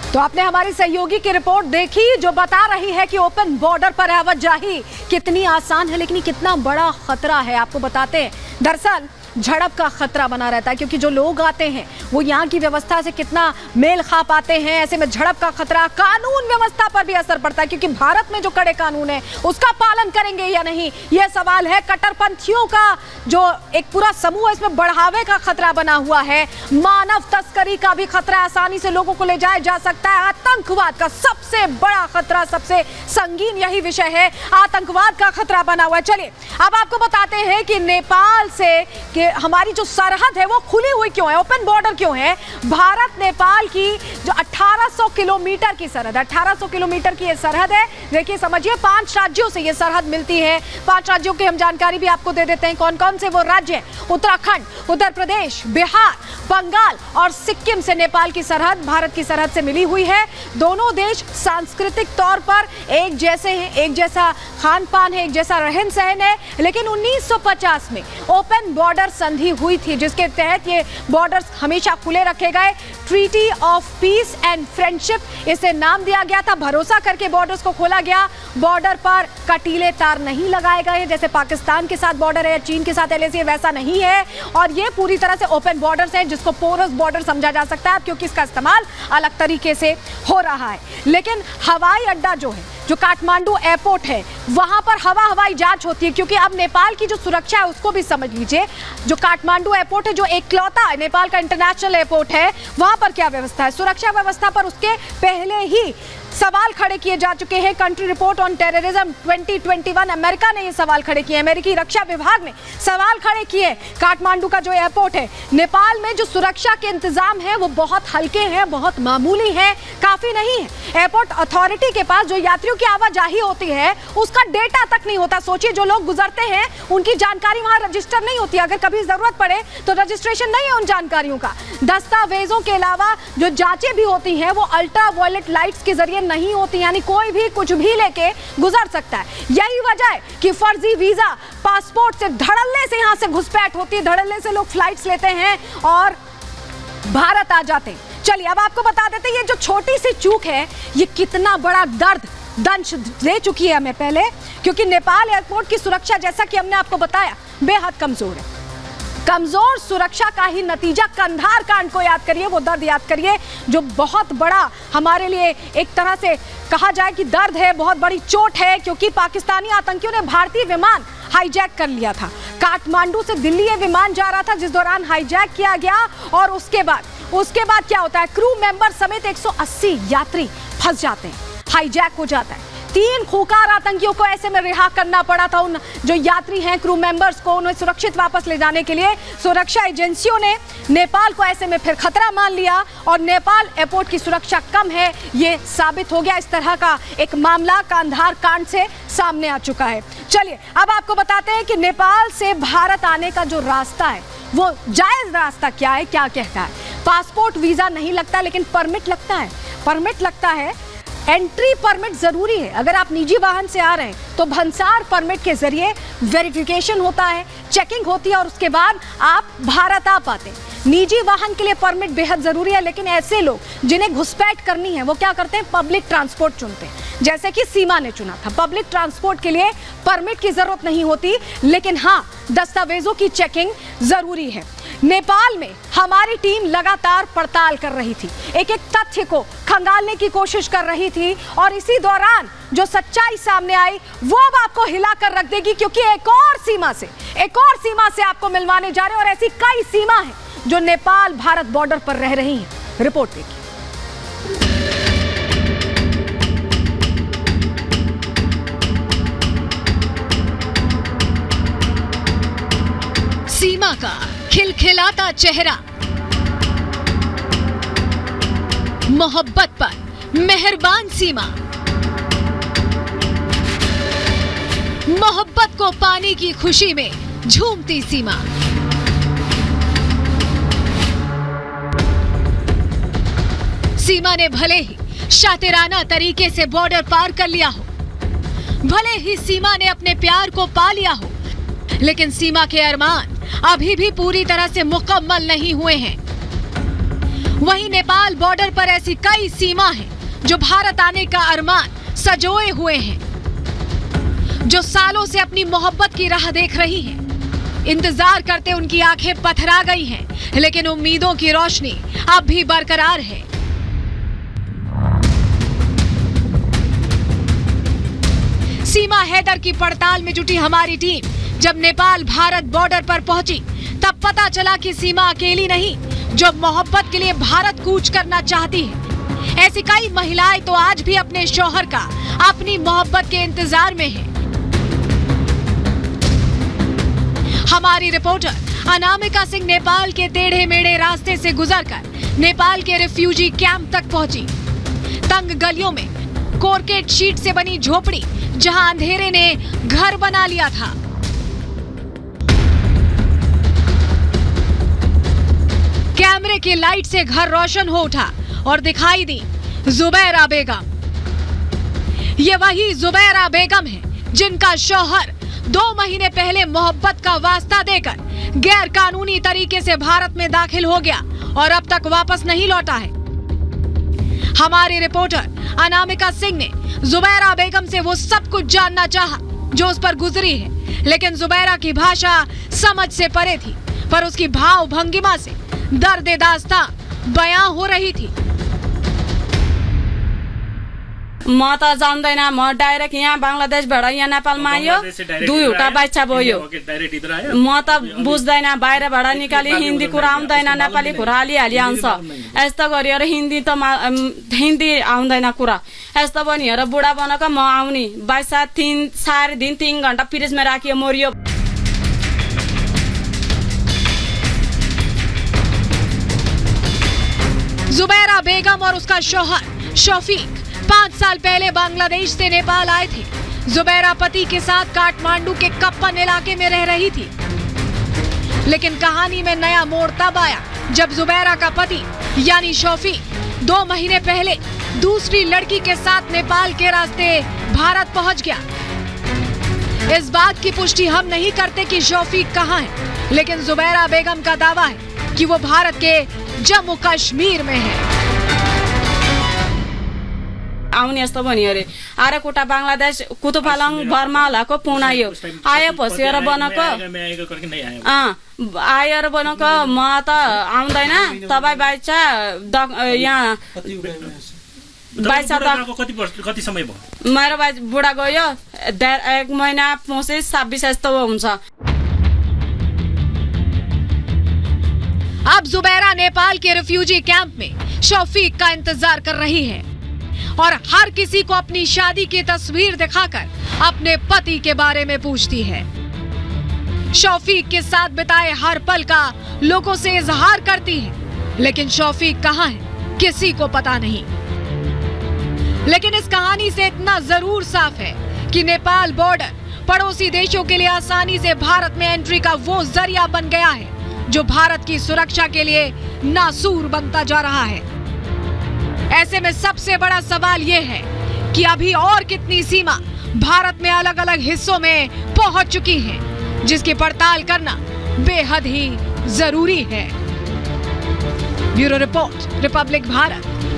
तो आपने हमारी सहयोगी की रिपोर्ट देखी जो बता रही है कि ओपन बॉर्डर पर आवाजाही कितनी आसान है लेकिन कितना बड़ा खतरा है। आपको बताते हैं, दरअसल झड़प का खतरा बना रहता है क्योंकि जो लोग आते हैं वो यहाँ की व्यवस्था से कितना मेल खा पाते हैं। ऐसे में झड़प का खतरा कानून व्यवस्था पर भी असर पड़ता है क्योंकि भारत में जो कड़े कानून है उसका पालन करेंगे या नहीं, यह सवाल है। कट्टरपंथियों का जो एक पूरा समूह है इसमें बढ़ावे का खतरा बना हुआ है। मानव तस्करी का भी खतरा, आसानी से लोगों को ले जाया जा सकता है। आतंकवाद का सबसे बड़ा खतरा, सबसे संगीन यही विषय है, आतंकवाद का खतरा बना हुआ है। चलिए अब आपको बताते हैं कि नेपाल से कि हमारी जो सरहद है वो खुली हुई क्यों है, ओपन बॉर्डर क्यों है। भारत नेपाल की जो 1800 किलोमीटर की सरहद, 1800 किलोमीटर की ये सरहद है। देखिए समझिए, 5 राज्यों से ये सरहद मिलती है। 5 राज्यों की हम जानकारी भी आपको दे देते हैं, कौन कौन से वो राज्य हैं। उत्तराखंड, उत्तर प्रदेश, बिहार, बंगाल और सिक्किम से नेपाल की सरहद भारत की सरहद से मिली हुई है। दोनों देश सांस्कृतिक तौर पर एक जैसे हैं, एक जैसा खान पान है, एक जैसा रहन सहन है। लेकिन 1950 में ओपन बॉर्डर संधि हुई थी जिसके तहत ये बॉर्डर्स हमेशा खुले रखे गए। Treaty of peace and friendship इसे नाम दिया गया था। भरोसा करके बॉर्डर्स को खोला गया। बॉर्डर पर कटीले तार नहीं लगाए गए जैसे पाकिस्तान के साथ बॉर्डर है, चीन के साथ एलएसी, वैसा नहीं है। और ये पूरी तरह से ओपन बॉर्डर्स हैं जिसको पोरस बॉर्डर समझा जा सकता है क्योंकि इसका इस्तेमाल अलग तरीके से हो रहा है। लेकिन हवाई अड्डा जो है, जो काठमांडू एयरपोर्ट है, वहां पर हवाई जांच होती है क्योंकि अब नेपाल की जो सुरक्षा है उसको भी समझ लीजिए। जो काठमांडू एयरपोर्ट है, जो इकलौता नेपाल का इंटरनेशनल एयरपोर्ट है, वहां पर क्या व्यवस्था है, सुरक्षा व्यवस्था पर उसके पहले ही सवाल खड़े किए जा चुके हैं। Country report on terrorism 2021 America ने ये सवाल खड़े किए, अमेरिकी रक्षा विभाग ने सवाल खड़े किए। काठमांडू का जो एयरपोर्ट है, नेपाल में जो सुरक्षा के इंतजाम है वो बहुत हल्के हैं, बहुत मामूली हैं, काफी नहीं है। एयरपोर्ट अथॉरिटी के पास जो यात्रियों की आवाजाही होती है उसका डेटा तक नहीं होता। सोचिए, जो लोग गुजरते हैं उनकी जानकारी वहां रजिस्टर नहीं होती, अगर कभी जरूरत पड़े तो रजिस्ट्रेशन नहीं है उन जानकारियों का। दस्तावेजों के अलावा जो जांचें भी होती हैं वो अल्ट्रा वायलेट लाइट्स के जरिए नहीं होती, यानी कोई भी कुछ भी लेके गुजर सकता है। यही वजह है कि फर्जी वीजा, पासपोर्ट से धड़ल्ले से यहां से घुसपैठ होती है, धड़ल्ले से लोग फ्लाइट्स लेते हैं और भारत आ जाते हैं। चलिए अब आपको बता देते हैं ये जो छोटी सी चूक है ये कितना बड़ा दंश दे चुकी है हमें पहले, क्योंकि नेपाल एयरपोर्ट की सुरक्षा जैसा कि हमने आपको बताया बेहद कमजोर है। कमजोर सुरक्षा का ही नतीजा कंधार कांड को याद करिए, वो दर्द याद करिए जो बहुत बड़ा हमारे लिए एक तरह से कहा जाए कि दर्द है, बहुत बड़ी चोट है, क्योंकि पाकिस्तानी आतंकियों ने भारतीय विमान हाईजैक कर लिया था। काठमांडू से दिल्ली ये विमान जा रहा था जिस दौरान हाईजैक किया गया और उसके बाद क्या होता है, क्रू मेंबर समेत 180 यात्री फंस जाते हैं, हाईजैक हो जाता है। 3 खूंखार आतंकियों को ऐसे में रिहा करना पड़ा था। उन जो यात्री हैं, क्रू मेंबर्स को, उन्हें सुरक्षित वापस ले जाने के लिए सुरक्षा एजेंसियों ने नेपाल को ऐसे में फिर खतरा मान लिया और नेपाल एयरपोर्ट की सुरक्षा कम है ये साबित हो गया। इस तरह का एक मामला कंधार कांड से सामने आ चुका है। चलिए अब आपको बताते हैं कि नेपाल से भारत आने का जो रास्ता है वो जायज रास्ता क्या है, क्या कहता है। पासपोर्ट वीजा नहीं लगता लेकिन परमिट लगता है, परमिट लगता है। एंट्री परमिट जरूरी है। अगर आप निजी वाहन से आ रहे हैं तो भंसार परमिट के जरिए वेरिफिकेशन होता है, चेकिंग होती है और उसके बाद आप भारत आ पाते हैं। निजी वाहन के लिए परमिट बेहद जरूरी है, लेकिन ऐसे लोग जिन्हें घुसपैठ करनी है वो क्या करते हैं, पब्लिक ट्रांसपोर्ट चुनते हैं, जैसे कि सीमा ने चुना था। पब्लिक ट्रांसपोर्ट के लिए परमिट की जरूरत नहीं होती, लेकिन हाँ दस्तावेजों की चेकिंग जरूरी है। नेपाल में हमारी टीम लगातार पड़ताल कर रही थी, एक एक तथ्य को खंगालने की कोशिश कर रही थी और इसी दौरान जो सच्चाई सामने आई वो अब आपको हिला कर रख देगी, क्योंकि एक और सीमा से आपको मिलवाने जा रहे हैं और ऐसी कई सीमा है जो नेपाल भारत बॉर्डर पर रह रही हैं। रिपोर्ट देखिए। सीमा का खिलखिलाता चेहरा, मोहब्बत पर मेहरबान सीमा, मोहब्बत को पाने की खुशी में झूमती सीमा। सीमा ने भले ही शातिराना तरीके से बॉर्डर पार कर लिया हो, भले ही सीमा ने अपने प्यार को पा लिया हो, लेकिन सीमा के अरमान अभी भी पूरी तरह से मुकम्मल नहीं हुए हैं। वहीं नेपाल बॉर्डर पर ऐसी कई सीमा हैं जो भारत आने का अरमान सजोए हुए हैं, जो सालों से अपनी मोहब्बत की राह देख रही हैं। इंतजार करते उनकी आंखें पथरा गई हैं, लेकिन उम्मीदों की रोशनी अब भी बरकरार है। सीमा हैदर की पड़ताल में जुटी हमारी टीम जब नेपाल भारत बॉर्डर पर पहुंची, तब पता चला कि सीमा अकेली नहीं, जो मोहब्बत के लिए भारत कूच करना चाहती है। ऐसी कई महिलाएं तो आज भी अपने शौहर का, अपनी मोहब्बत के इंतजार में हैं। हमारी रिपोर्टर अनामिका सिंह नेपाल के टेढ़े मेढ़े रास्ते से गुजरकर नेपाल के रिफ्यूजी कैंप तक पहुंची। तंग गलियों में कोरकेट शीट से बनी झोपड़ी, जहां अंधेरे ने घर बना लिया था। कैमरे की लाइट से घर रोशन हो उठा और दिखाई दी जुबैरा बेगम। ये वही जुबैरा बेगम है जिनका शौहर 2 महीने पहले मोहब्बत का वास्ता देकर गैर कानूनी तरीके से भारत में दाखिल हो गया और अब तक वापस नहीं लौटा है। हमारी रिपोर्टर अनामिका सिंह ने जुबैरा बेगम से वो सब कुछ जानना चाहा जो उस पर गुजरी है, लेकिन जुबैरा की भाषा समझ से परे थी, पर उसकी भाव भंगिमा से दर्द दास्तां बयां हो रही थी। म त जान्दैन, म डाइरेक्ट यहाँ बङ्गलादेशबाट यहाँ नेपालमा आयो, 2वटा बच्चा भयो। म त बुझ्दैन, बाहिरबाट निकाली हिन्दी कुरा आउँदैन, नेपाली कुरा हालिहाली आउँछ। यस्तो गरेर हिन्दी त हिन्दी आउँदैन कुरा, यस्तो भनेर बुढा बनाएको म आउने बाइसा 3 घण्टा फ्रिजमा राखियो, मरियो। जुबैरा बेगम और उसका शौहर शौफीक 5 साल पहले बांग्लादेश से नेपाल आए थे। जुबैरा पति के साथ काठमांडू के कप्पन इलाके में रह रही थी, लेकिन कहानी में नया मोड़ तब आया जब जुबैरा का पति यानी शौफीक 2 महीने पहले दूसरी लड़की के साथ नेपाल के रास्ते भारत पहुंच गया। इस बात की पुष्टि हम नहीं करते कि शौफीक कहां है, लेकिन जुबैरा बेगम का दावा है कि वो भारत के जम्मू कश्मीर में है। आउने यस्तो भन्यो अरे, आराकोटा बङ्गलादेश कुतुपालङ बर्मालाको पुनायो आएपछि र बनाएको आएर बनाएको म त आउँदैन, तपाईँ बाइचा यहाँ कति समय भयो? मेरो बाइ बुढा गयो, 1 महिना 25 यस्तो हुन्छ। अब जुबैरा नेपाल के रिफ्यूजी कैंप में शौफीक का इंतजार कर रही है और हर किसी को अपनी शादी की तस्वीर दिखाकर अपने पति के बारे में पूछती है। शौफीक के साथ बिताए हर पल का लोगों से इजहार करती है, लेकिन शौफीक कहां है किसी को पता नहीं। लेकिन इस कहानी से इतना जरूर साफ है कि नेपाल बॉर्डर पड़ोसी देशों के लिए आसानी से भारत में एंट्री का वो जरिया बन गया है जो भारत की सुरक्षा के लिए नासूर बनता जा रहा है। ऐसे में सबसे बड़ा सवाल ये है कि अभी और कितनी सीमा भारत में अलग अलग हिस्सों में पहुंच चुकी हैं, जिसकी पड़ताल करना बेहद ही जरूरी है। Bureau report, Republic Bharat.